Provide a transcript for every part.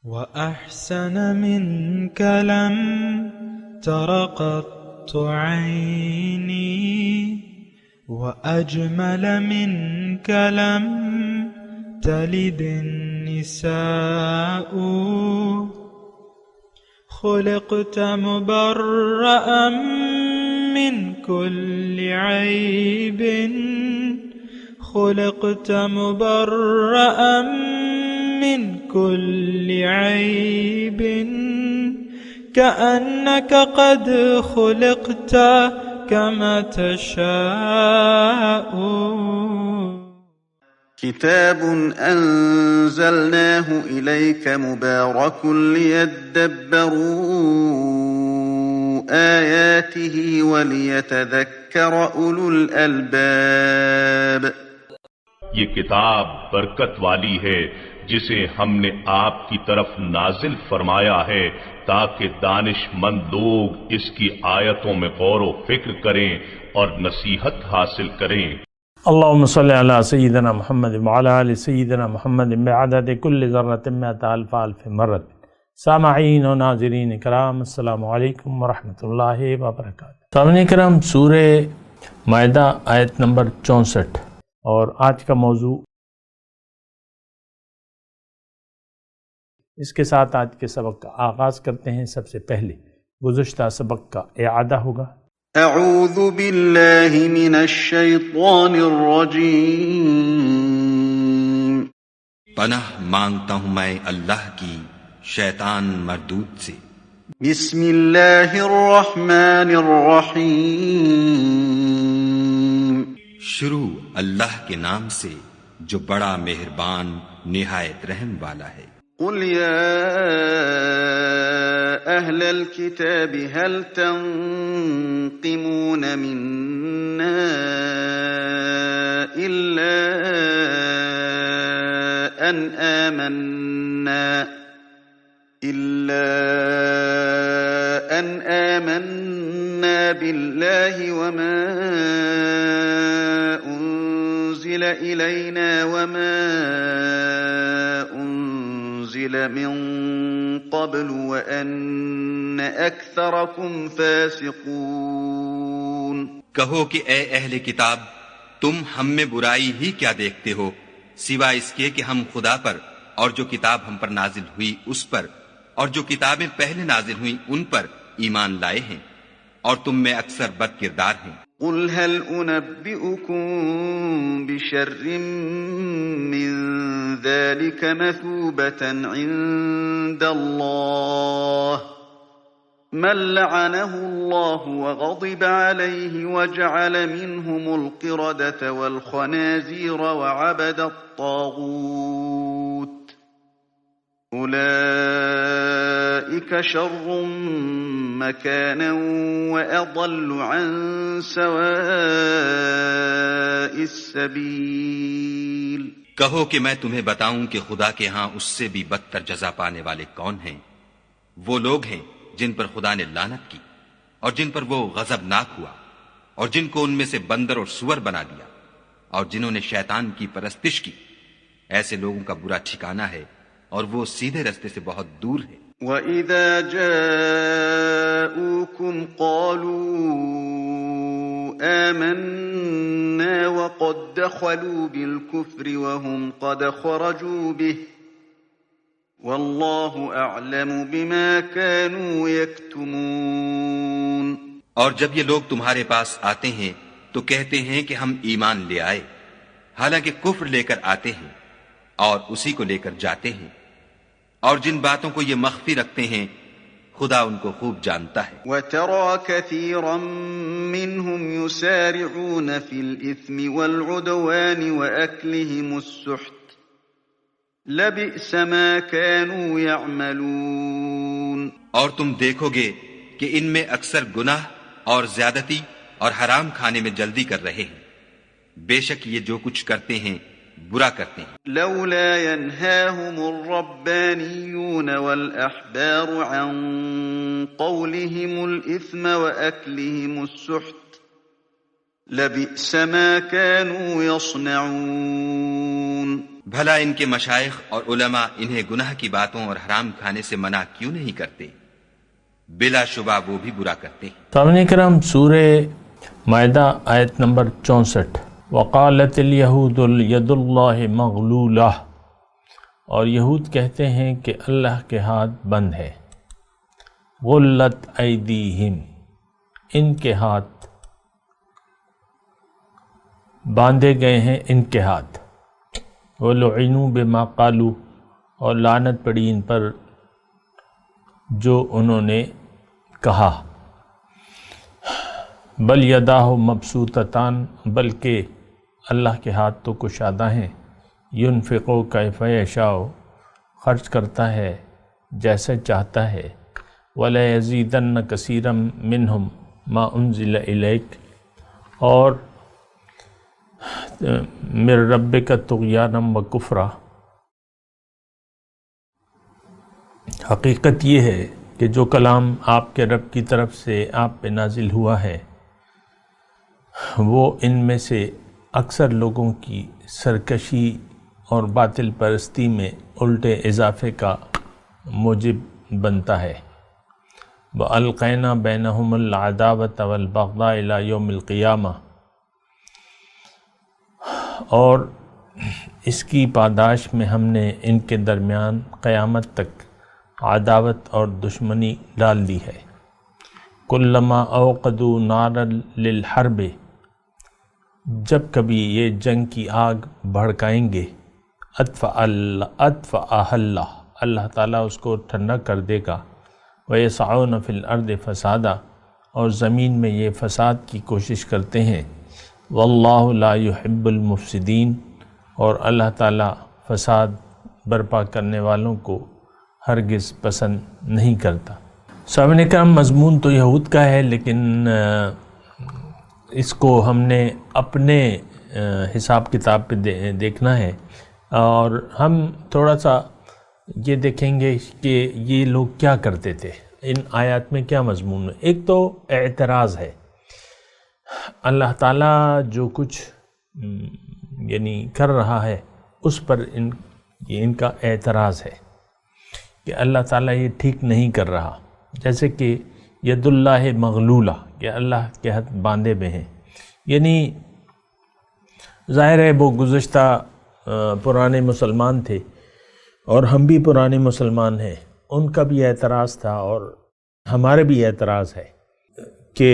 وأحسن منك لم تر قط عيني وأجمل منك لم تلد النساء خلقت مبرأ من كل عيب خلقت مبرأ من كل عيب كأنك قد خلقت كما تشاء. كتاب أنزلناه إليك مبارك ليدبروا آياته وليتذكر أولو الألباب. یہ کتاب برکت والی ہے جسے ہم نے آپ کی طرف نازل فرمایا ہے تاکہ دانش مند لوگ اس کی آیتوں میں غور و فکر کریں اور نصیحت حاصل کریں. اللهم صل على سيدنا محمد وعلى آل سيدنا محمد بعدد كل ذرة مئة ألف ألف مرة. سامعین و ناظرین کرام، السلام علیکم ورحمۃ اللہ وبرکاتہ. سامعین کرام، سورہ مائدہ آیت نمبر 64 اور آج کا موضوع اس کے ساتھ آج کے سبق کا آغاز کرتے ہیں. سب سے پہلے گزشتہ سبق کا اعادہ ہوگا. اعوذ باللہ من الشیطان الرجیم. پناہ مانگتا ہوں میں اللہ کی شیطان مردود سے. بسم اللہ الرحمن الرحیم. شروع اللہ کے نام سے جو بڑا مہربان نہایت رحم والا ہے. قل یا اہل الكتاب هل تنقمون منا الا ان آمنا بالله وما انزل الینا وما انزل من قبل وان اکثرکم فاسقون. کہو کہ اے اہل کتاب، تم ہم میں برائی ہی کیا دیکھتے ہو سوائے اس کے کہ ہم خدا پر اور جو کتاب ہم پر نازل ہوئی اس پر اور جو کتابیں پہلے نازل ہوئیں ان پر ایمان لائے ہیں، اور تم میں اکثر بد کردار ہیں. قل هل انبئكم بشر من ذلك مثوبة عند الله من لعنه الله وغضب عليه وجعل منهم القردة والخنازير وعبد الطاغوت أولئك شر مكانا وأضل عن سواء السبيل. کہو کہ میں تمہیں بتاؤں کہ خدا کے ہاں اس سے بھی بدتر جزا پانے والے کون ہیں. وہ لوگ ہیں جن پر خدا نے لعنت کی اور جن پر وہ غضبناک ہوا اور جن کو ان میں سے بندر اور سور بنا دیا اور جنہوں نے شیطان کی پرستش کی. ایسے لوگوں کا برا ٹھکانہ ہے اور وہ سیدھے رستے سے بہت دور ہے. وَإِذَا جَاءُوكُمْ قَالُوا آمَنَّا وَقَدْ دَخَلُوا بِالْكُفْرِ وَهُمْ قَدْ خَرَجُوا بِهِ وَاللَّهُ أَعْلَمُ بِمَا كَانُوا يَكْتُمُونَ. اور جب یہ لوگ تمہارے پاس آتے ہیں تو کہتے ہیں کہ ہم ایمان لے آئے، حالانکہ کفر لے کر آتے ہیں اور اسی کو لے کر جاتے ہیں، اور جن باتوں کو یہ مخفی رکھتے ہیں خدا ان کو خوب جانتا ہے. وَتَرَى كَثِيرًا مِّنْهُمْ يُسَارِعُونَ فِي الْإِثْمِ وَالْعُدْوَانِ وَأَكْلِهِمُ السُّحْتَ لَبِئْسَ مَا كَانُوا يَعْمَلُونَ. اور تم دیکھو گے کہ ان میں اکثر گناہ اور زیادتی اور حرام کھانے میں جلدی کر رہے ہیں. بے شک یہ جو کچھ کرتے ہیں برا کرتے ہیں. لولا ينهاهم الربانيون والأحبار عن قولهم الإثم وأكلهم السحت لبئس ما كانوا يصنعون. بھلا ان کے مشائخ اور علماء انہیں گناہ کی باتوں اور حرام کھانے سے منع کیوں نہیں کرتے؟ بلا شبہ وہ بھی برا کرتے ہیں۔ سامعین کرام، سورہ مائدہ آیت نمبر 64، وقالت الیہود ید اللہ مغلولہ، اور یہود کہتے ہیں کہ اللہ کے ہاتھ بند ہے، غلت ایدیہم، ان کے ہاتھ باندھے گئے ہیں، ان کے ہاتھ، وَلُعِنُوا بِمَا قَالُوا، اور لعنت پڑی ان پر جو انہوں نے کہا، بل یداہ مبسوطتان، بلکہ اللہ کے ہاتھ تو کشادہ ہیں، ینفقو کیف یشاء، خرچ کرتا ہے جیسا چاہتا ہے، وَلَا يَزِيدَنَّ كَثِيرًا مِّنْهُمْ مَا أُنزِلَ إِلَيْكَ، اور مِن رَبِّكَ طُغْيَانًا وَكُفْرًا، حقیقت یہ ہے کہ جو کلام آپ کے رب کی طرف سے آپ پہ نازل ہوا ہے وہ ان میں سے اکثر لوگوں کی سرکشی اور باطل پرستی میں الٹے اضافے کا موجب بنتا ہے۔ وَأَلْقَيْنَا بَيْنَهُمُ الْعَدَاوَةَ وَالْبَغْضَاءَ إِلَى يَوْمِ الْقِيَامَةِ، اور اس کی پاداش میں ہم نے ان کے درمیان قیامت تک عداوت اور دشمنی ڈال دی ہے۔ کلما اوقدوا نارا للحرب، جب کبھی یہ جنگ کی آگ بھڑکائیں گے، اطفأها اللہ، اللہ تعالیٰ اس کو ٹھنڈا کر دے گا، وَيَسْعَوْنَ فِي الْأَرْضِ فَسَادًا، اور زمین میں یہ فساد کی کوشش کرتے ہیں، وَاللَّهُ لَا يُحِبُّ الْمُفْسِدِينَ، اور اللہ تعالیٰ فساد برپا کرنے والوں کو ہرگز پسند نہیں کرتا۔ سامعین کرام، مضمون تو یہود کا ہے، لیکن اس کو ہم نے اپنے حساب کتاب پہ دیکھنا ہے، اور ہم تھوڑا سا یہ دیکھیں گے کہ یہ لوگ کیا کرتے تھے، ان آیات میں کیا مضمون ہے۔ ایک تو اعتراض ہے، اللہ تعالیٰ جو کچھ یعنی کر رہا ہے اس پر ان کا اعتراض ہے کہ اللہ تعالیٰ یہ ٹھیک نہیں کر رہا، جیسے کہ ید اللہ مغلولہ، کہ اللہ کے ہاتھ باندھے ہوئے ہیں، یعنی ظاہر ہے وہ گزشتہ پرانے مسلمان تھے اور ہم بھی پرانے مسلمان ہیں، ان کا بھی اعتراض تھا اور ہمارے بھی اعتراض ہے کہ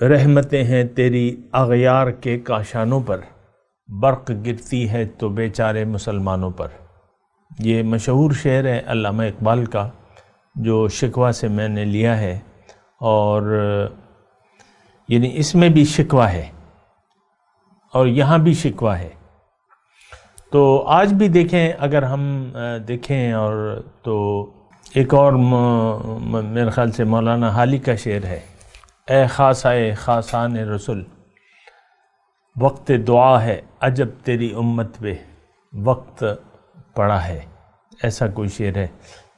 رحمتیں ہیں تیری اغیار کے کاشانوں پر، برق گرتی ہے تو بیچارے مسلمانوں پر۔ یہ مشہور شعر ہے علامہ اقبال کا، جو شکوہ سے میں نے لیا ہے، اور یعنی اس میں بھی شکوہ ہے اور یہاں بھی شکوہ ہے۔ تو آج بھی دیکھیں، اگر ہم دیکھیں اور تو ایک اور میرے خیال سے مولانا حالی کا شعر ہے، اے خاصائے خاصان رسول، وقت دعا ہے عجب تیری امت پہ وقت پڑا ہے، ایسا کوئی شعر ہے۔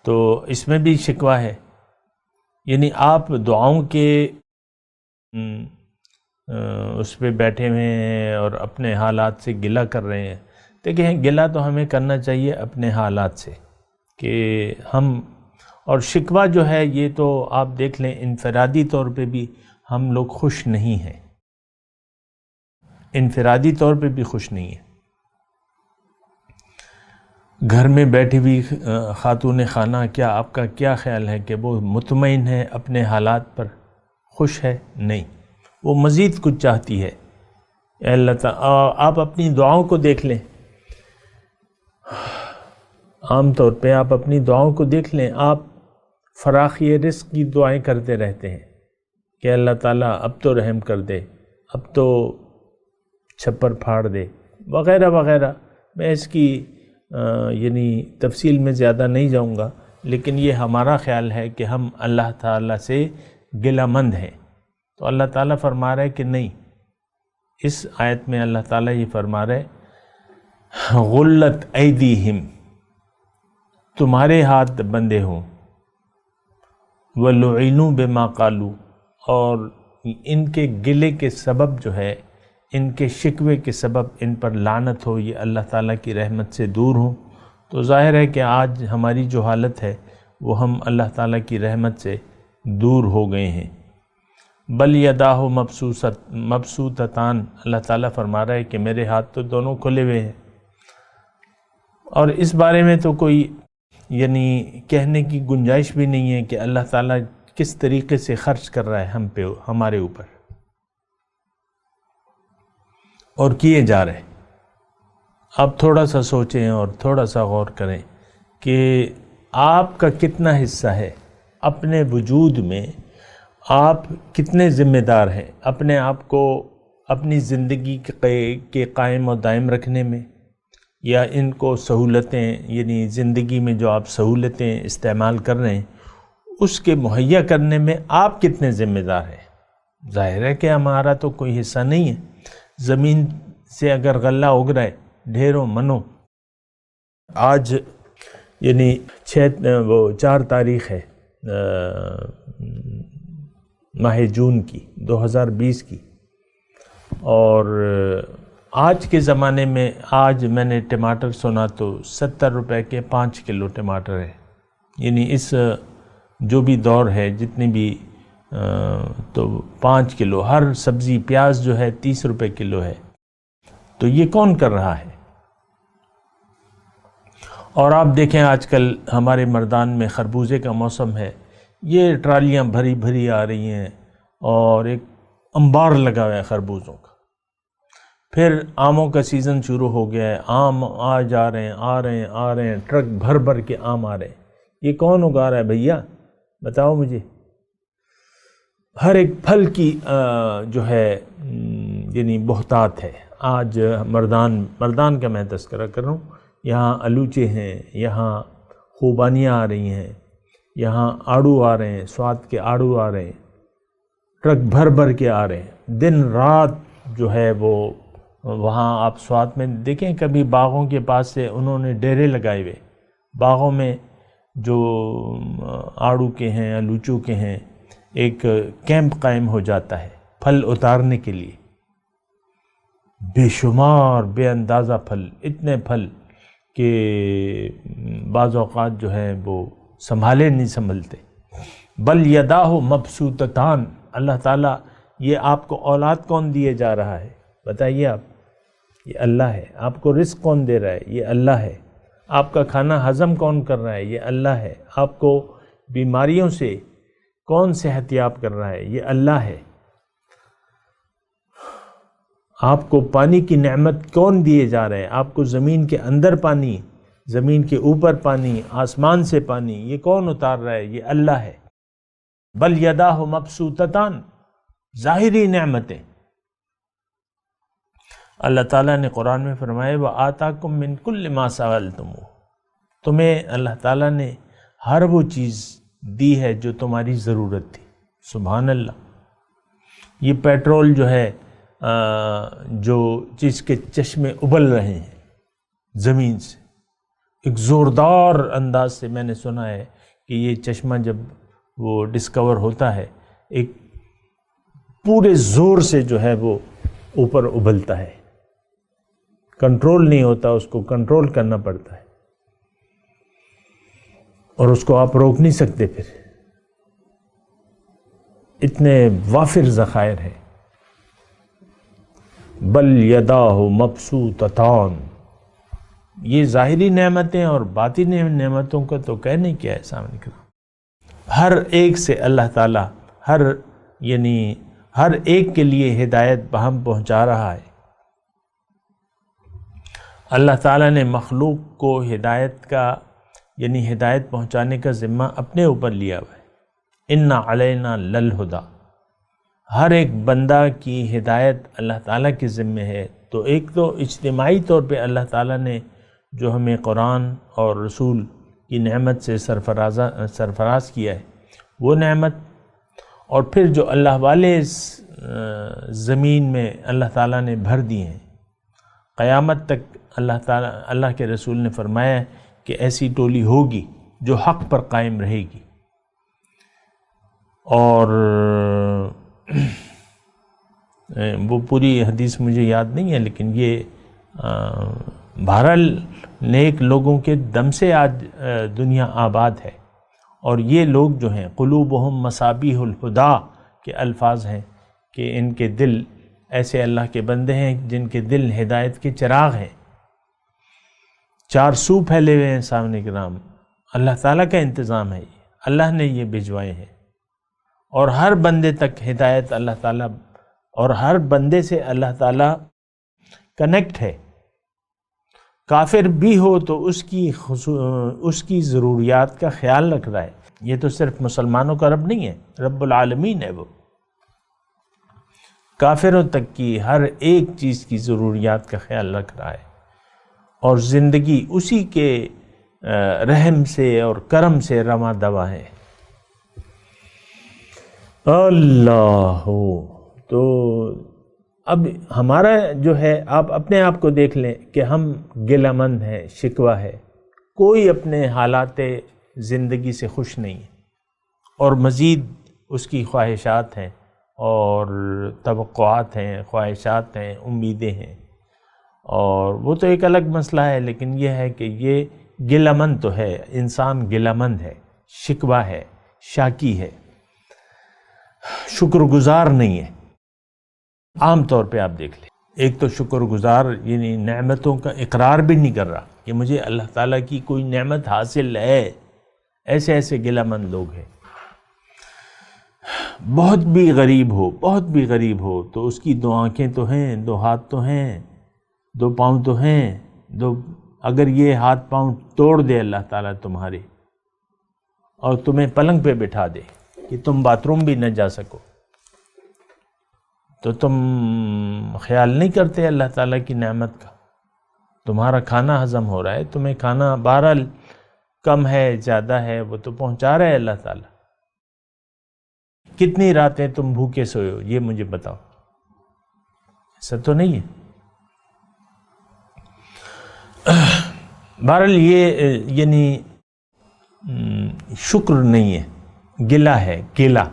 تو اس میں بھی شکوہ ہے، یعنی آپ دعاؤں کے اس پہ بیٹھے ہوئے ہیں اور اپنے حالات سے گلہ کر رہے ہیں۔ دیکھیں، گلہ تو ہمیں کرنا چاہیے اپنے حالات سے، کہ ہم، اور شکوہ جو ہے یہ تو آپ دیکھ لیں انفرادی طور پہ بھی ہم لوگ خوش نہیں ہیں، انفرادی طور پہ بھی خوش نہیں ہیں۔ گھر میں بیٹھی ہوئی خاتون خانہ، کیا آپ کا کیا خیال ہے کہ وہ مطمئن ہے اپنے حالات پر، خوش ہے؟ نہیں، وہ مزید کچھ چاہتی ہے۔ اے اللہ تعالیٰ، آپ اپنی دعاؤں کو دیکھ لیں، عام طور پہ آپ اپنی دعاؤں کو دیکھ لیں، آپ فراخی رزق کی دعائیں کرتے رہتے ہیں کہ اللہ تعالیٰ اب تو رحم کر دے، اب تو چھپر پھاڑ دے، وغیرہ وغیرہ۔ میں اس کی یعنی تفصیل میں زیادہ نہیں جاؤں گا، لیکن یہ ہمارا خیال ہے کہ ہم اللہ تعالیٰ سے گلہ مند ہیں۔ تو اللہ تعالیٰ فرما رہا ہے کہ نہیں، اس آیت میں اللہ تعالیٰ یہ فرما رہے غلت ایدیہم، تمہارے ہاتھ بندے ہوں، وَلُعِنُوا بِمَا قَالُوا، اور ان کے گلے کے سبب جو ہے ان کے شکوے کے سبب ان پر لعنت ہو، یہ اللہ تعالیٰ کی رحمت سے دور ہوں، تو ظاہر ہے کہ آج ہماری جو حالت ہے وہ ہم اللہ تعالیٰ کی رحمت سے دور ہو گئے ہیں۔ بل یداہ مبسوطتان، اللہ تعالیٰ فرما رہا ہے کہ میرے ہاتھ تو دونوں کھلے ہوئے ہیں، اور اس بارے میں تو کوئی کہنے کی گنجائش بھی نہیں ہے کہ اللہ تعالیٰ کس طریقے سے خرچ کر رہا ہے ہمارے اوپر، اور کیے جا رہے۔ آپ تھوڑا سا سوچیں اور تھوڑا سا غور کریں کہ آپ کا کتنا حصہ ہے اپنے وجود میں، آپ کتنے ذمہ دار ہیں اپنے آپ کو اپنی زندگی کے قائم و دائم رکھنے میں، یا ان کو سہولتیں زندگی میں جو آپ سہولتیں استعمال کر رہے ہیں اس کے مہیا کرنے میں آپ کتنے ذمہ دار ہیں۔ ظاہر ہے کہ ہمارا تو کوئی حصہ نہیں ہے۔ زمین سے اگر غلہ اگ رہا ہے ڈھیروں منوں، آج 4 تاریخ ہے ماہ جون کی 2020 کی، اور آج کے زمانے میں آج میں نے ٹماٹر سنا تو 70 روپے کے 5 کلو ٹماٹر ہے، اس جو بھی دور ہے جتنی بھی تو 5 کلو، ہر سبزی پیاز جو ہے 30 روپے کلو ہے، تو یہ کون کر رہا ہے؟ اور آپ دیکھیں آج کل ہمارے مردان میں خربوزے کا موسم ہے، یہ ٹرالیاں بھری بھری آ رہی ہیں اور ایک انبار لگا ہوا ہے خربوزوں کا۔ پھر آموں کا سیزن شروع ہو گیا ہے، آم آ رہے ہیں، ٹرک بھر بھر کے آم آ رہے ہیں۔ یہ کون اگا رہا ہے بھیا؟ بتاؤ مجھے۔ ہر ایک پھل کی جو ہے بہتات ہے۔ آج مردان کا میں تذکرہ کر رہا ہوں، یہاں الوچے ہیں، یہاں خوبانیاں آ رہی ہیں، یہاں آڑو آ رہے ہیں، سوات کے آڑو آ رہے ہیں، ٹرک بھر بھر کے آ رہے ہیں دن رات جو ہے وہ۔ وہاں آپ سوات میں دیکھیں کبھی باغوں کے پاس سے انہوں نے ڈیرے لگائے ہوئے، باغوں میں جو آڑو کے ہیں الوچوں کے ہیں، ایک کیمپ قائم ہو جاتا ہے پھل اتارنے کے لیے، بے شمار بے اندازہ پھل، اتنے پھل کہ بعض اوقات جو ہے وہ سنبھالے نہیں سنبھلتے۔ بل یداہ مبسوطتان، اللہ تعالیٰ یہ آپ کو اولاد کون دیے جا رہا ہے بتائیے آپ؟ یہ اللہ ہے۔ آپ کو رزق کون دے رہا ہے؟ یہ اللہ ہے۔ آپ کا کھانا ہضم کون کر رہا ہے؟ یہ اللہ ہے۔ آپ کو بیماریوں سے کون صحت یاب کر رہا ہے؟ یہ اللہ ہے۔ آپ کو پانی کی نعمت کون دیے جا رہے ہیں؟ آپ کو زمین کے اندر پانی، زمین کے اوپر پانی، آسمان سے پانی، یہ کون اتار رہا ہے؟ یہ اللہ ہے۔ بل یداہ مبسوطتان، ظاہری نعمتیں۔ اللہ تعالیٰ نے قرآن میں فرمایا وَآتَاكُم مِّن كُلِّ مَا سَأَلْتُمُوهُ، تمہیں اللہ تعالیٰ نے ہر وہ چیز دی ہے جو تمہاری ضرورت تھی۔ سبحان اللہ۔ یہ پیٹرول جو ہے جو جس کے چشمے ابل رہے ہیں زمین سے، ایک زوردار انداز سے میں نے سنا ہے کہ یہ چشمہ جب وہ ڈسکور ہوتا ہے ایک پورے زور سے جو ہے وہ اوپر ابلتا ہے، کنٹرول نہیں ہوتا، اس کو کنٹرول کرنا پڑتا ہے اور اس کو آپ روک نہیں سکتے۔ پھر اتنے وافر ذخائر ہیں۔ بل یداہ مبسوطتان، یہ ظاہری نعمتیں اور باطنی نعمتوں کا تو کہنے کیا ہے سامنے کرام۔ ہر ایک سے اللہ تعالیٰ ہر ایک کے لیے ہدایت بہم پہنچا رہا ہے۔ اللہ تعالیٰ نے مخلوق کو ہدایت پہنچانے کا ذمہ اپنے اوپر لیا ہوا ہے۔ اِنَّ عَلَيْنَا لَلْہُدَى، ہر ایک بندہ کی ہدایت اللہ تعالیٰ کے ذمہ ہے۔ تو ایک تو اجتماعی طور پہ اللہ تعالیٰ نے جو ہمیں قرآن اور رسول کی نعمت سے سرفراز کیا ہے وہ نعمت، اور پھر جو اللہ والے زمین میں اللہ تعالیٰ نے بھر دیے ہیں، قیامت تک اللہ کے رسول نے فرمایا کہ ایسی ٹولی ہوگی جو حق پر قائم رہے گی، اور وہ پوری حدیث مجھے یاد نہیں ہے، لیکن یہ بہرحال نیک لوگوں کے دم سے آج دنیا آباد ہے، اور یہ لوگ جو ہیں قلوبہم مصابیح الہدا کے الفاظ ہیں کہ ان کے دل ایسے اللہ کے بندے ہیں جن کے دل ہدایت کے چراغ ہیں، چار سو پھیلے ہوئے ہیں سامنے کرام، اللہ تعالیٰ کا انتظام ہے، اللہ نے یہ بھجوائے ہیں، اور ہر بندے تک ہدایت اللہ تعالیٰ، اور ہر بندے سے اللہ تعالیٰ کنیکٹ ہے۔ کافر بھی ہو تو اس کی ضروریات کا خیال رکھ رہا ہے، یہ تو صرف مسلمانوں کا رب نہیں ہے، رب العالمین ہے وہ، کافروں تک کی ہر ایک چیز کی ضروریات کا خیال رکھ رہا ہے، اور زندگی اسی کے رحم سے اور کرم سے رواں دوا ہے۔ اللہ تو اب ہمارا جو ہے، آپ اپنے آپ کو دیکھ لیں کہ ہم گلہ مند ہیں، شکوہ ہے، کوئی اپنے حالات زندگی سے خوش نہیں ہے، اور مزید اس کی خواہشات ہیں اور توقعات ہیں، خواہشات ہیں، امیدیں ہیں، اور وہ تو ایک الگ مسئلہ ہے، لیکن یہ ہے کہ یہ گلہ مند تو ہے، انسان گلہ مند ہے، شکوہ ہے، شاکی ہے، شکر گزار نہیں ہے۔ عام طور پہ آپ دیکھ لیں، ایک تو شکر گزار یعنی نعمتوں کا اقرار بھی نہیں کر رہا کہ مجھے اللہ تعالیٰ کی کوئی نعمت حاصل ہے، ایسے گلہ مند لوگ ہیں۔ بہت بھی غریب ہو تو اس کی دو آنکھیں تو ہیں، دو ہاتھ تو ہیں، دو پاؤں تو ہیں، اگر یہ ہاتھ پاؤں توڑ دے اللہ تعالیٰ تمہارے اور تمہیں پلنگ پہ بٹھا دے کہ تم باتھ روم بھی نہ جا سکو، تو تم خیال نہیں کرتے اللہ تعالیٰ کی نعمت کا؟ تمہارا کھانا ہضم ہو رہا ہے، تمہیں کھانا بہرحال کم ہے زیادہ ہے وہ تو پہنچا رہا ہے اللہ تعالیٰ۔ کتنی راتیں تم بھوکے سوئے ہو یہ مجھے بتاؤ، ایسا تو نہیں ہے۔ بہرحال یہ یعنی شکر نہیں ہے، گلہ ہے، گلہ۔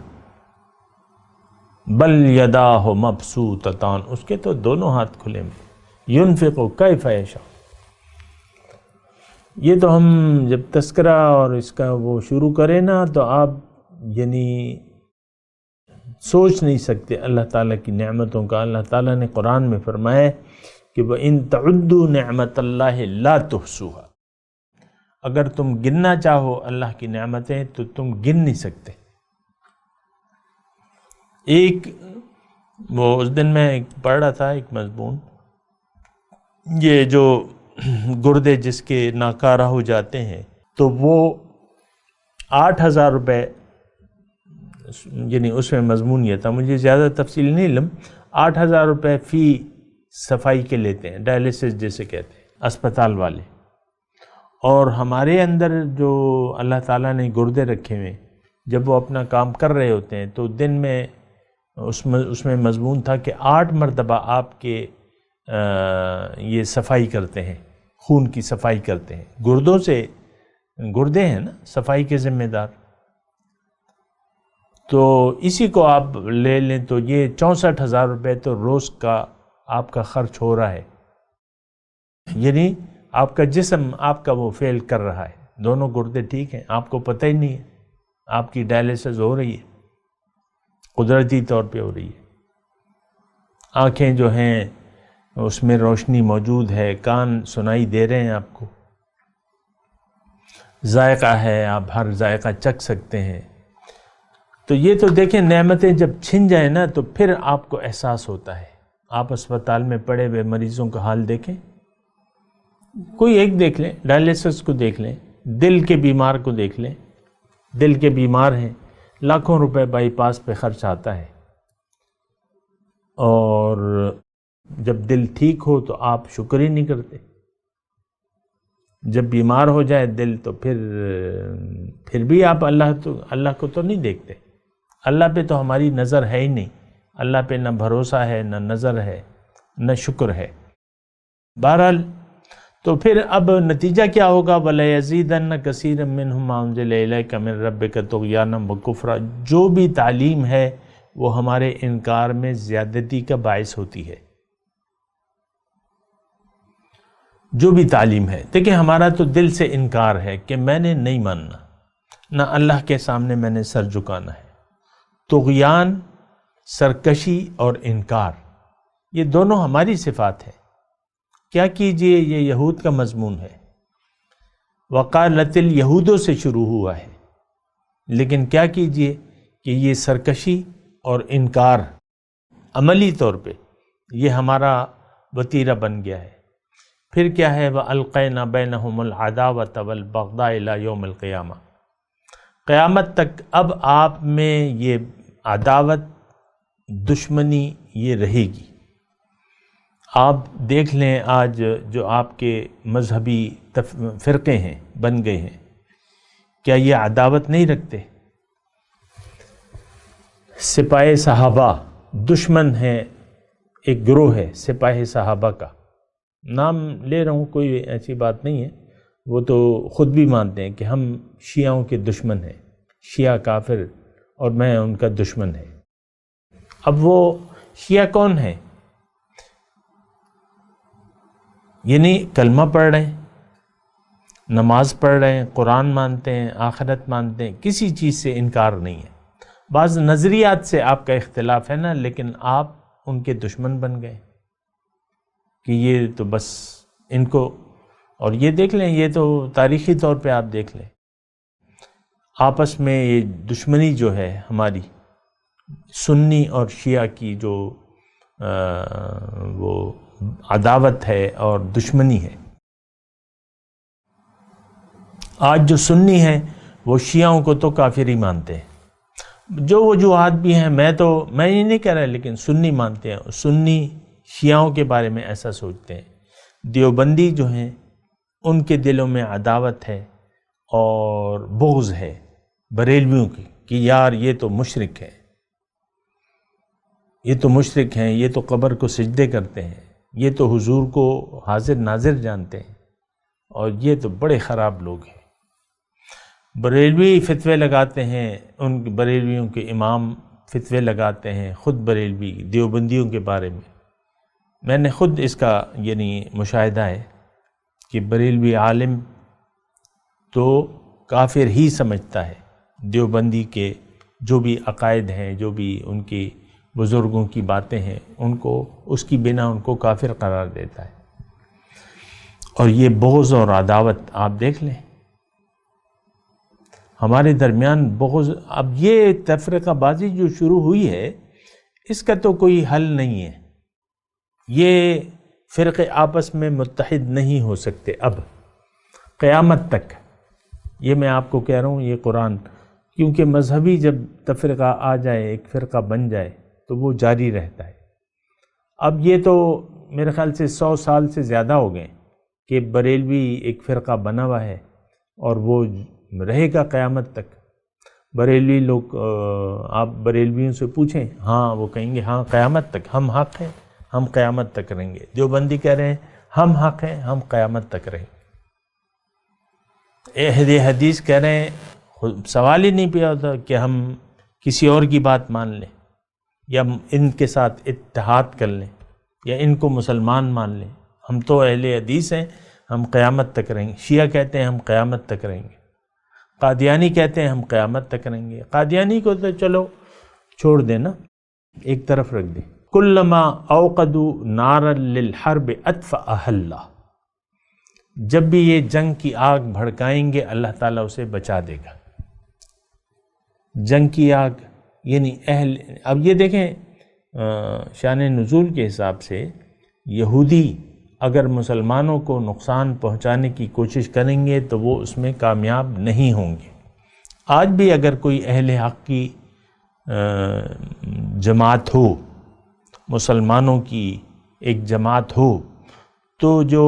بل یداہ مبسوطتان، اس کے تو دونوں ہاتھ کھلے ہیں، ینفق کیف یشاء۔ یہ تو ہم جب تذکرہ اور اس کا وہ شروع کریں نا تو آپ یعنی سوچ نہیں سکتے اللہ تعالیٰ کی نعمتوں کا۔ اللہ تعالیٰ نے قرآن میں فرمایا کہ وَإِن تَعُدُّوا نِعْمَةَ اللَّهِ لَا تُحْصُوهَا، اگر تم گننا چاہو اللہ کی نعمتیں تو تم گن نہیں سکتے۔ وہ اس دن میں پڑھ رہا تھا ایک مضمون، یہ جو گردے جس کے ناکارہ ہو جاتے ہیں تو وہ 8,000 روپے، یعنی اس میں مضمون یہ تھا، مجھے زیادہ تفصیل نہیں علم، 8,000 روپے فی صفائی کے لیتے ہیں، ڈائلیسس جیسے کہتے ہیں اسپتال والے۔ اور ہمارے اندر جو اللہ تعالیٰ نے گردے رکھے ہوئے، جب وہ اپنا کام کر رہے ہوتے ہیں تو دن میں اس میں مضمون تھا کہ 8 مرتبہ آپ کے یہ صفائی کرتے ہیں، خون کی صفائی کرتے ہیں، گردوں سے، گردے ہیں نا صفائی کے ذمہ دار۔ تو اسی کو آپ لے لیں تو یہ 64,000 روپے تو روز کا آپ کا خرچ ہو رہا ہے، یعنی آپ کا جسم آپ کا وہ فیل کر رہا ہے، دونوں گردے ٹھیک ہیں، آپ کو پتہ ہی نہیں ہے، آپ کی ڈائلیسس ہو رہی ہے، قدرتی طور پہ ہو رہی ہے۔ آنکھیں جو ہیں اس میں روشنی موجود ہے، کان سنائی دے رہے ہیں آپ کو، ذائقہ ہے، آپ ہر ذائقہ چکھ سکتے ہیں۔ تو یہ تو دیکھیں نعمتیں جب چھن جائیں نا تو پھر آپ کو احساس ہوتا ہے۔ آپ اسپتال میں پڑے ہوئے مریضوں کا حال دیکھیں، کوئی ایک دیکھ لیں، ڈائلیسس کو دیکھ لیں، دل کے بیمار کو دیکھ لیں، دل کے بیمار ہیں، لاکھوں روپے بائی پاس پہ خرچ آتا ہے، اور جب دل ٹھیک ہو تو آپ شکر ہی نہیں کرتے، جب بیمار ہو جائے دل تو پھر بھی آپ اللہ کو تو نہیں دیکھتے، اللہ پہ تو ہماری نظر ہے ہی نہیں، اللہ پہ نہ بھروسہ ہے، نہ نظر ہے، نہ شکر ہے۔ بہرحال تو پھر اب نتیجہ کیا ہوگا؟ وَلَيَزِيدَنَّ كَثِيرًا مِّنْهُم مَّا أُنزِلَ إِلَيْكَ مِن رَّبِّكَ طُغْيَانًا وَكُفْرًا، جو بھی تعلیم ہے وہ ہمارے انکار میں زیادتی کا باعث ہوتی ہے۔ جو بھی تعلیم ہے، دیکھیں ہمارا تو دل سے انکار ہے کہ میں نے نہیں ماننا، نہ اللہ کے سامنے میں نے سر جھکانا ہے۔ طغیان، سرکشی اور انکار، یہ دونوں ہماری صفات ہیں۔ کیا کیجئے، یہ یہود کا مضمون ہے، وقالت الیہودوں سے شروع ہوا ہے، لیکن کیا کیجئے کہ یہ سرکشی اور انکار عملی طور پہ یہ ہمارا وتیرہ بن گیا ہے۔ پھر کیا ہے، وَأَلْقَيْنَا بَيْنَهُمُ الْعَدَاوَةَ وَالْبَغْضَاءَ إِلَى يَوْمِ الْقِيَامَةِ، قیامت تک اب آپ میں یہ عداوت، دشمنی یہ رہے گی۔ آپ دیکھ لیں آج جو آپ کے مذہبی فرقے ہیں، بن گئے ہیں، کیا یہ عداوت نہیں رکھتے؟ سپاہ صحابہ دشمن ہے، ایک گروہ ہے سپاہ صحابہ کا، نام لے رہا ہوں، کوئی ایسی بات نہیں ہے، وہ تو خود بھی مانتے ہیں کہ ہم شیعوں کے دشمن ہیں، شیعہ کافر اور میں ان کا دشمن ہے۔ اب وہ شیعہ کون ہیں؟ یعنی کلمہ پڑھ رہے ہیں، نماز پڑھ رہے ہیں، قرآن مانتے ہیں، آخرت مانتے ہیں، کسی چیز سے انکار نہیں ہے۔ بعض نظریات سے آپ کا اختلاف ہے نا، لیکن آپ ان کے دشمن بن گئے کہ یہ تو بس ان کو، اور یہ دیکھ لیں، یہ تو تاریخی طور پہ آپ دیکھ لیں، آپس میں یہ دشمنی جو ہے ہماری سنی اور شیعہ کی جو وہ عداوت ہے اور دشمنی ہے، آج جو سنی ہیں وہ شیعوں کو تو کافر ہی مانتے ہیں۔ جو وجوہات بھی ہیں، میں یہ نہیں کہہ رہا، لیکن سنی مانتے ہیں، سنی شیعوں کے بارے میں ایسا سوچتے ہیں۔ دیوبندی جو ہیں ان کے دلوں میں عداوت ہے اور بغض ہے بریلویوں کی، کہ یار یہ تو مشرک ہے، یہ تو مشرک ہیں، یہ تو قبر کو سجدے کرتے ہیں، یہ تو حضور کو حاضر ناظر جانتے ہیں، اور یہ تو بڑے خراب لوگ ہیں۔ بریلوی فتوے لگاتے ہیں، ان بریلویوں کے امام فتوے لگاتے ہیں، خود بریلوی دیوبندیوں کے بارے میں۔ میں نے خود اس کا یعنی مشاہدہ ہے کہ بریلوی عالم تو کافر ہی سمجھتا ہے دیوبندی کے جو بھی عقائد ہیں، جو بھی ان کی بزرگوں کی باتیں ہیں، ان کو اس کی بنا ان کو کافر قرار دیتا ہے۔ اور یہ بغض اور عداوت آپ دیکھ لیں ہمارے درمیان، بغض، اب یہ تفرقہ بازی جو شروع ہوئی ہے اس کا تو کوئی حل نہیں ہے، یہ فرقے آپس میں متحد نہیں ہو سکتے اب قیامت تک۔ یہ میں آپ کو کہہ رہا ہوں، یہ قرآن، کیونکہ مذہبی جب تفرقہ آ جائے، ایک فرقہ بن جائے تو وہ جاری رہتا ہے۔ اب یہ تو میرے خیال سے 100 سال سے زیادہ ہو گئے کہ بریلوی ایک فرقہ بنا ہوا ہے، اور وہ رہے گا قیامت تک۔ بریلوی لوگ، آپ بریلویوں سے پوچھیں، ہاں وہ کہیں گے ہاں قیامت تک ہم حق ہیں، ہم قیامت تک رہیں گے۔ دیوبندی کہہ رہے ہیں ہم حق ہیں، ہم قیامت تک رہیں گے۔ اہل حدیث کہہ رہے ہیں سوال ہی نہیں پیا ہوتا کہ ہم کسی اور کی بات مان لیں، یا ان کے ساتھ اتحاد کر لیں، یا ان کو مسلمان مان لیں۔ ہم تو اہل حدیث ہیں، ہم قیامت تک رہیں گے۔ شیعہ کہتے ہیں ہم قیامت تک رہیں گے، قادیانی کہتے ہیں ہم قیامت تک رہیں گے۔ قادیانی کو تو چلو چھوڑ دینا، ایک طرف رکھ دیں۔ کلما اوقدوا نارا للحرب اطفأها اللہ، جب بھی یہ جنگ کی آگ بھڑکائیں گے اللہ تعالیٰ اسے بچا دے گا۔ جنگ کی آگ یعنی اب یہ دیکھیں شان نزول کے حساب سے یہودی اگر مسلمانوں کو نقصان پہنچانے کی کوشش کریں گے تو وہ اس میں کامیاب نہیں ہوں گے۔ آج بھی اگر کوئی اہل حق کی جماعت ہو، مسلمانوں کی ایک جماعت ہو، تو جو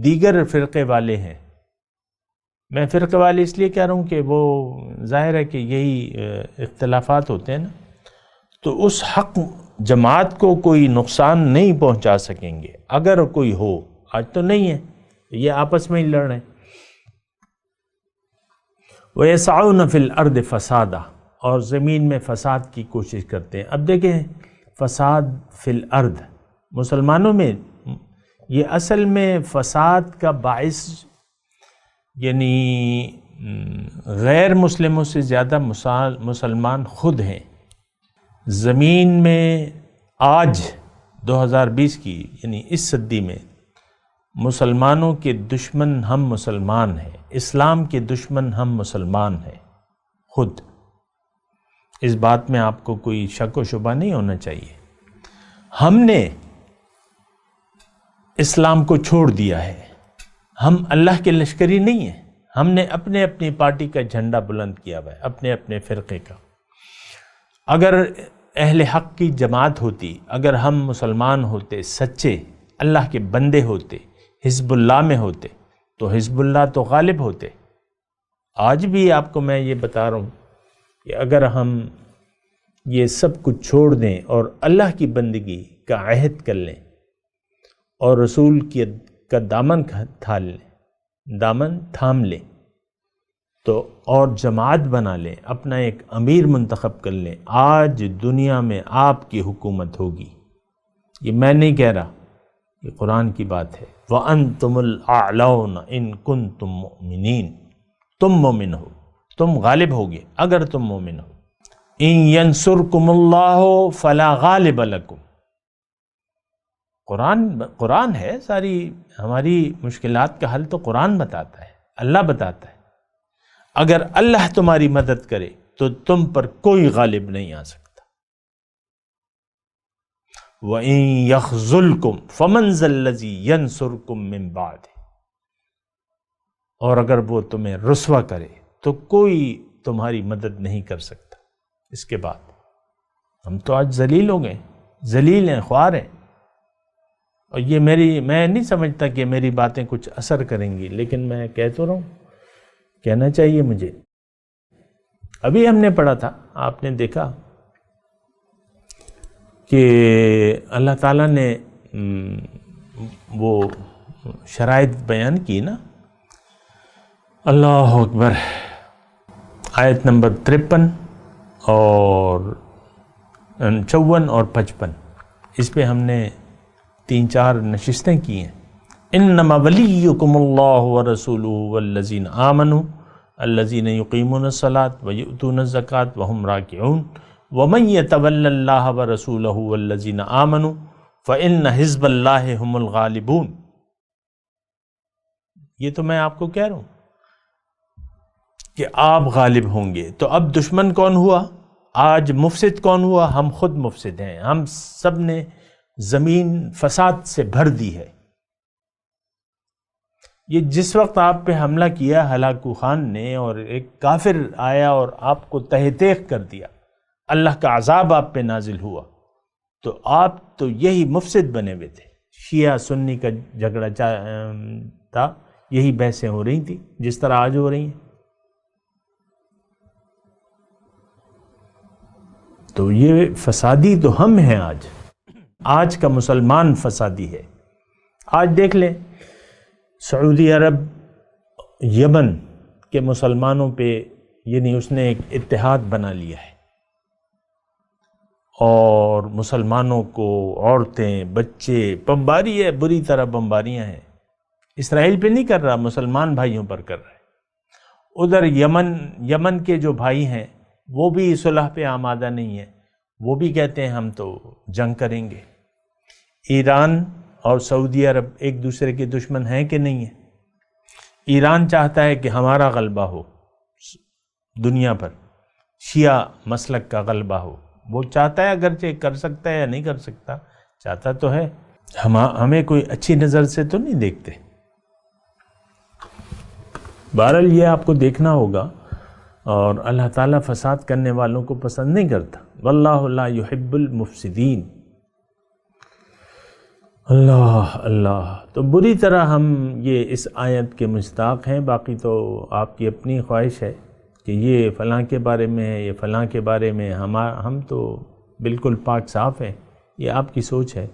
دیگر فرقے والے ہیں، میں فرقے والے اس لیے کہہ رہا ہوں کہ وہ ظاہر ہے کہ یہی اختلافات ہوتے ہیں نا، تو اس حق جماعت کو کوئی نقصان نہیں پہنچا سکیں گے اگر کوئی ہو۔ آج تو نہیں ہے، یہ آپس میں ہی لڑ رہے ہیں۔ وَيَسْعَوْنَ فِي الْأَرْضِ فَسَادًا، اور زمین میں فساد کی کوشش کرتے ہیں۔ اب دیکھیں فساد فی الارض، مسلمانوں میں یہ اصل میں فساد کا باعث یعنی غیر مسلموں سے زیادہ مسلمان خود ہیں۔ زمین میں آج 2020 کی یعنی اس صدی میں مسلمانوں کے دشمن ہم مسلمان ہیں، اسلام کے دشمن ہم مسلمان ہیں خود۔ اس بات میں آپ کو کوئی شک و شبہ نہیں ہونا چاہیے۔ ہم نے اسلام کو چھوڑ دیا ہے، ہم اللہ کے لشکری نہیں ہیں، ہم نے اپنے اپنی پارٹی کا جھنڈا بلند کیا ہوا ہے، اپنے اپنے فرقے کا۔ اگر اہل حق کی جماعت ہوتی، اگر ہم مسلمان ہوتے، سچے اللہ کے بندے ہوتے، حزب اللہ میں ہوتے تو حزب اللہ تو غالب ہوتے۔ آج بھی آپ کو میں یہ بتا رہا ہوں کہ اگر ہم یہ سب کچھ چھوڑ دیں اور اللہ کی بندگی کا عہد کر لیں اور رسول کا دامن تھام لیں تو اور جماعت بنا لیں، اپنا ایک امیر منتخب کر لیں، آج دنیا میں آپ کی حکومت ہوگی۔ یہ میں نہیں کہہ رہا، یہ قرآن کی بات ہے۔ وَأَنْتُمُ الْأَعْلَوْنَ إِن كُنتُم مُؤْمِنِينَ، تم مومن ہو، تم غالب ہوگے اگر تم مومن ہو۔ إِن يَنْصُرْكُمُ اللَّهُ فَلَا غَالِبَ لَكُمْ، قرآن ہے، ساری ہماری مشکلات کا حل تو قرآن بتاتا ہے، اللہ بتاتا ہے۔ اگر اللہ تمہاری مدد کرے تو تم پر کوئی غالب نہیں آ سکتا۔ وَإِن يَخْذُلْكُمْ فَمَنْ ذَا الَّذِي يَنْصُرُكُمْ مِنْ بَعْدِهِ، اور اگر وہ تمہیں رسوا کرے تو کوئی تمہاری مدد نہیں کر سکتا اس کے بعد۔ ہم تو آج ذلیل ہو گئے، ذلیل ہیں، خوار ہیں، اور یہ میں نہیں سمجھتا کہ میری باتیں کچھ اثر کریں گی، لیکن میں کہہ تو رہا ہوں، کہنا چاہیے مجھے۔ ابھی ہم نے پڑھا تھا، آپ نے دیکھا کہ اللہ تعالیٰ نے وہ شرائط بیان کی نا، اللہ اکبر، آیت نمبر 53 اور 54 اور 55، اس پہ ہم نے 3-4 نشستیں کی ہیں۔ انما ولیکم اللہ ورسولہ والذین آمنوا الذین یقیمون الصلاۃ ویؤتون الزکاۃ وہم راکعون ومن یتول اللہ ورسولہ والذین آمنوا فإن حزب اللہ هم الغالبون۔ یہ تو میں آپ کو کہہ رہا ہوں کہ آپ غالب ہوں گے۔ تو اب دشمن کون ہوا؟ آج مفسد کون ہوا؟ ہم خود مفسد ہیں، ہم سب نے زمین فساد سے بھر دی ہے۔ یہ جس وقت آپ پہ حملہ کیا ہلاکو خان نے اور ایک کافر آیا اور آپ کو تہہ تیغ کر دیا، اللہ کا عذاب آپ پہ نازل ہوا، تو آپ تو یہی مفسد بنے ہوئے تھے۔ شیعہ سنی کا جھگڑا تھا، یہی بحثیں ہو رہی تھی جس طرح آج ہو رہی ہیں۔ تو یہ فسادی تو ہم ہیں آج کا مسلمان فسادی ہے۔ آج دیکھ لیں سعودی عرب یمن کے مسلمانوں پہ یعنی اس نے ایک اتحاد بنا لیا ہے، اور مسلمانوں کو عورتیں بچے بمباری ہے، بری طرح بمباریاں ہیں۔ اسرائیل پہ نہیں کر رہا، مسلمان بھائیوں پر کر رہا ہے۔ ادھر یمن کے جو بھائی ہیں وہ بھی صلح پہ آمادہ نہیں ہیں، وہ بھی کہتے ہیں ہم تو جنگ کریں گے۔ ایران اور سعودی عرب ایک دوسرے کے دشمن ہیں کہ نہیں ہیں؟ ایران چاہتا ہے کہ ہمارا غلبہ ہو دنیا پر، شیعہ مسلک کا غلبہ ہو، وہ چاہتا ہے، اگرچہ کر سکتا ہے یا نہیں کر سکتا، چاہتا تو ہے۔ ہمیں کوئی اچھی نظر سے تو نہیں دیکھتے۔ بہرحال یہ آپ کو دیکھنا ہوگا، اور اللہ تعالیٰ فساد کرنے والوں کو پسند نہیں کرتا۔ واللہ لا يحب المفسدین۔ اللہ اللہ، تو بری طرح ہم یہ اس آیت کے مستاق ہیں۔ باقی تو آپ کی اپنی خواہش ہے کہ یہ فلاں کے بارے میں ہے، یہ فلاں کے بارے میں، ہم تو بالکل پاک صاف ہیں، یہ آپ کی سوچ ہے۔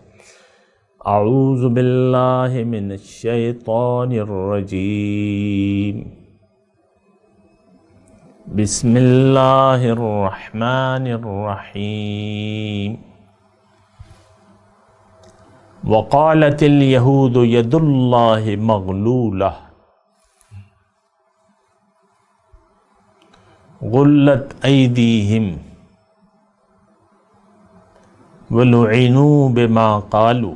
اعوذ باللہ من الشیطان الرجیم۔ بسم اللہ الرحمن الرحیم وقالت اليہود ید اللہ مغلولہ غلت ایدیہم ولعنوا بما قالوا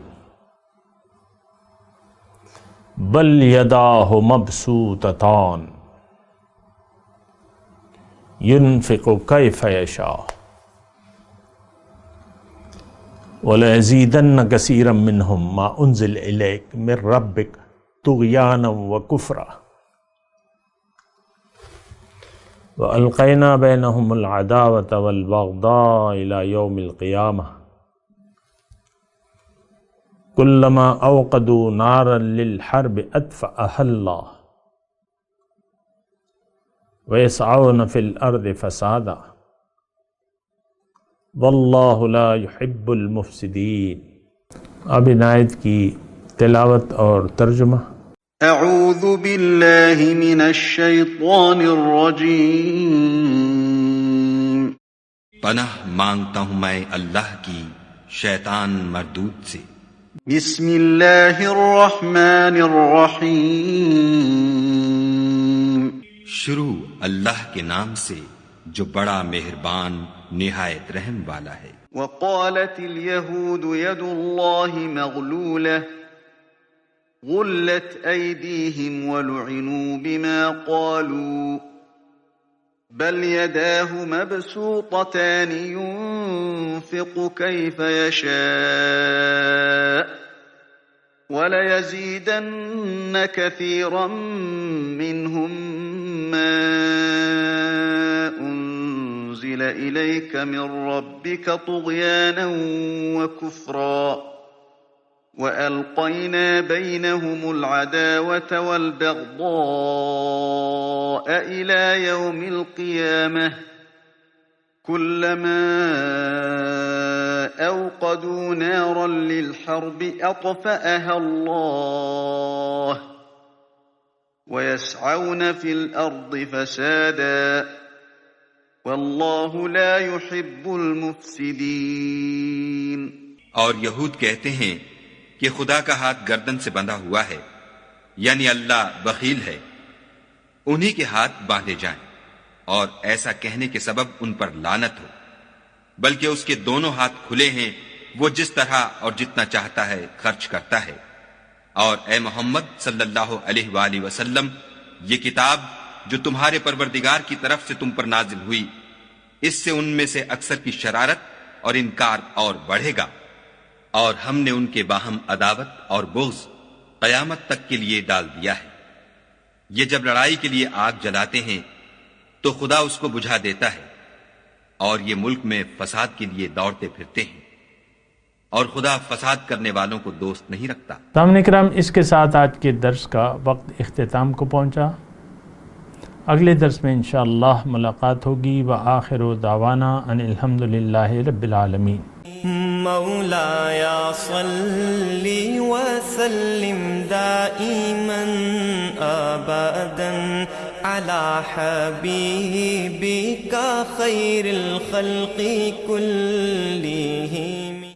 بل یداہ مبسوطتان ينفق كيف يشاء وليزيدن كثيرا منهم ما أنزل إليك من ربك طغيانا وكفرا وألقينا بينهم العداوة والبغضاء إلى يوم القيامة كلما أوقدوا نارا للحرب أطفأها الله وَيَسْعَوْنَ فِي الْأَرْضِ فَسَادًا وَاللَّهُ لَا يُحِبُّ الْمُفْسِدِينَ۔ اب ان آیت کی تلاوت اور ترجمہ۔ اعوذ باللہ من الشیطان الرجیم۔ پناہ مانگتا ہوں میں اللہ کی شیطان مردود سے۔ بسم اللہ الرحمن الرحیم۔ شروع اللہ کے نام سے جو بڑا مہربان نہایت رحم والا ہے۔ وقالت اليهود يد الله مغلولة غلت أيديهم ولعنوا بما قالوا بل يداه مبسوطتان ينفق كيف يشاء وَلَيَزِيدَنَّ كَثِيرًا مِّنْهُمْ مَا أُنزِلَ إِلَيْكَ مِن رَّبِّكَ طُغْيَانًا وَكُفْرًا وَأَلْقَيْنَا بَيْنَهُمُ الْعَدَاوَةَ وَالْبَغْضَاءَ إِلَى يَوْمِ الْقِيَامَةِ كُلَّمَا أوقدوا نارا للحرب أطفأها الله ويسعون في الأرض فسادا والله لا يحب المفسدين۔ اور یہود کہتے ہیں کہ خدا کا ہاتھ گردن سے بندھا ہوا ہے، یعنی اللہ بخیل ہے، انہی کے ہاتھ باندھے جائیں، اور ایسا کہنے کے سبب ان پر لعنت ہو، بلکہ اس کے دونوں ہاتھ کھلے ہیں، وہ جس طرح اور جتنا چاہتا ہے خرچ کرتا ہے۔ اور اے محمد صلی اللہ علیہ وآلہ وسلم، یہ کتاب جو تمہارے پروردگار کی طرف سے تم پر نازل ہوئی، اس سے ان میں سے اکثر کی شرارت اور انکار اور بڑھے گا، اور ہم نے ان کے باہم عداوت اور بغض قیامت تک کے لیے ڈال دیا ہے۔ یہ جب لڑائی کے لیے آگ جلاتے ہیں تو خدا اس کو بجھا دیتا ہے، اور یہ ملک میں فساد کے لیے دوڑتے پھرتے ہیں، اور خدا فساد کرنے والوں کو دوست نہیں رکھتا۔ سامعین کرام، اس کے ساتھ آج کے درس کا وقت اختتام کو پہنچا۔ اگلے درس میں انشاءاللہ ملاقات ہوگی۔ وآخر دعوانا ان الحمدللہ رب العالمین۔ مولایا صلی وسلم دائما ابدا على حبيبك خير الخلق كلهم۔